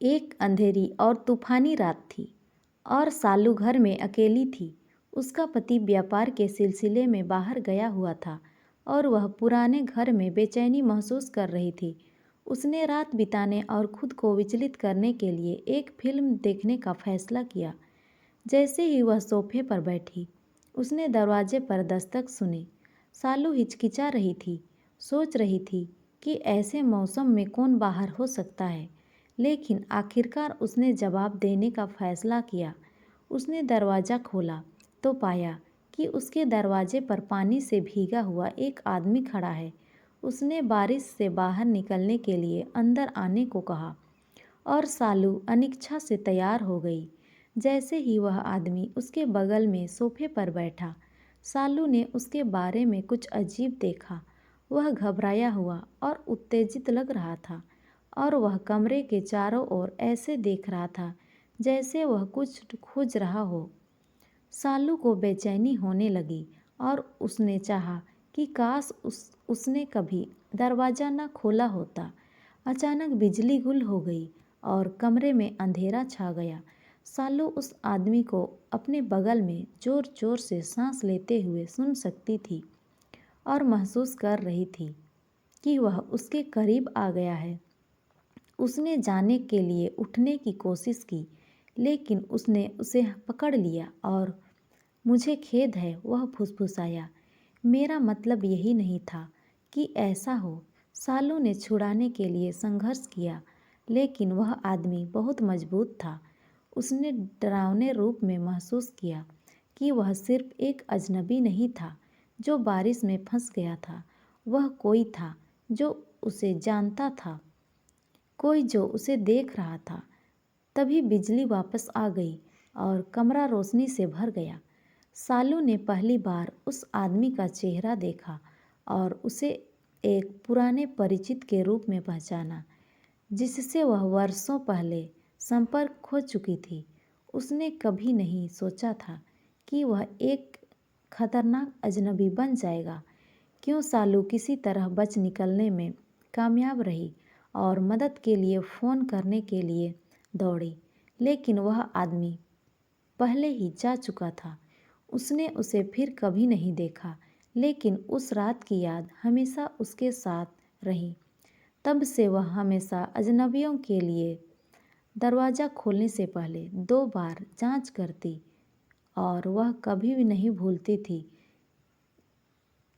एक अंधेरी और तूफानी रात थी और सालू घर में अकेली थी। उसका पति व्यापार के सिलसिले में बाहर गया हुआ था और वह पुराने घर में बेचैनी महसूस कर रही थी। उसने रात बिताने और खुद को विचलित करने के लिए एक फिल्म देखने का फैसला किया। जैसे ही वह सोफे पर बैठी, उसने दरवाजे पर दस्तक सुनी। सालू हिचकिचा रही थी, सोच रही थी कि ऐसे मौसम में कौन बाहर हो सकता है, लेकिन आखिरकार उसने जवाब देने का फैसला किया। उसने दरवाज़ा खोला तो पाया कि उसके दरवाजे पर पानी से भीगा हुआ एक आदमी खड़ा है। उसने बारिश से बाहर निकलने के लिए अंदर आने को कहा और सालू अनिच्छा से तैयार हो गई। जैसे ही वह आदमी उसके बगल में सोफे पर बैठा, सालू ने उसके बारे में कुछ अजीब देखा। वह घबराया हुआ और उत्तेजित लग रहा था और वह कमरे के चारों ओर ऐसे देख रहा था जैसे वह कुछ खोज रहा हो। सालू को बेचैनी होने लगी और उसने चाहा कि काश उसने कभी दरवाज़ा न खोला होता। अचानक बिजली गुल हो गई और कमरे में अंधेरा छा गया। सालू उस आदमी को अपने बगल में जोर जोर से सांस लेते हुए सुन सकती थी और महसूस कर रही थी कि वह उसके करीब आ गया है। उसने जाने के लिए उठने की कोशिश की, लेकिन उसने उसे पकड़ लिया और मुझे खेद है, वह फुसफुसाया। मेरा मतलब यही नहीं था कि ऐसा हो। सालू ने छुड़ाने के लिए संघर्ष किया, लेकिन वह आदमी बहुत मजबूत था। उसने डरावने रूप में महसूस किया कि वह सिर्फ एक अजनबी नहीं था जो बारिश में फंस गया था। वह कोई था जो उसे जानता था, कोई जो उसे देख रहा था। तभी बिजली वापस आ गई और कमरा रोशनी से भर गया। सालू ने पहली बार उस आदमी का चेहरा देखा और उसे एक पुराने परिचित के रूप में पहचाना, जिससे वह वर्षों पहले संपर्क खो चुकी थी। उसने कभी नहीं सोचा था कि वह एक खतरनाक अजनबी बन जाएगा। क्यों सालू किसी तरह बच निकलने में कामयाब रही और मदद के लिए फ़ोन करने के लिए दौड़ी, लेकिन वह आदमी पहले ही जा चुका था। उसने उसे फिर कभी नहीं देखा, लेकिन उस रात की याद हमेशा उसके साथ रही। तब से वह हमेशा अजनबियों के लिए दरवाज़ा खोलने से पहले 2 बार जांच करती और वह कभी भी नहीं भूलती थी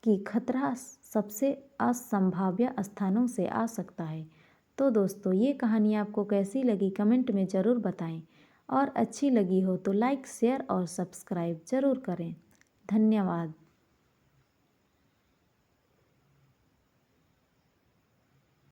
कि खतरा सबसे असंभाव्य स्थानों से आ सकता है। तो दोस्तों, ये कहानी आपको कैसी लगी कमेंट में ज़रूर बताएं और अच्छी लगी हो तो लाइक, शेयर और सब्सक्राइब ज़रूर करें। धन्यवाद।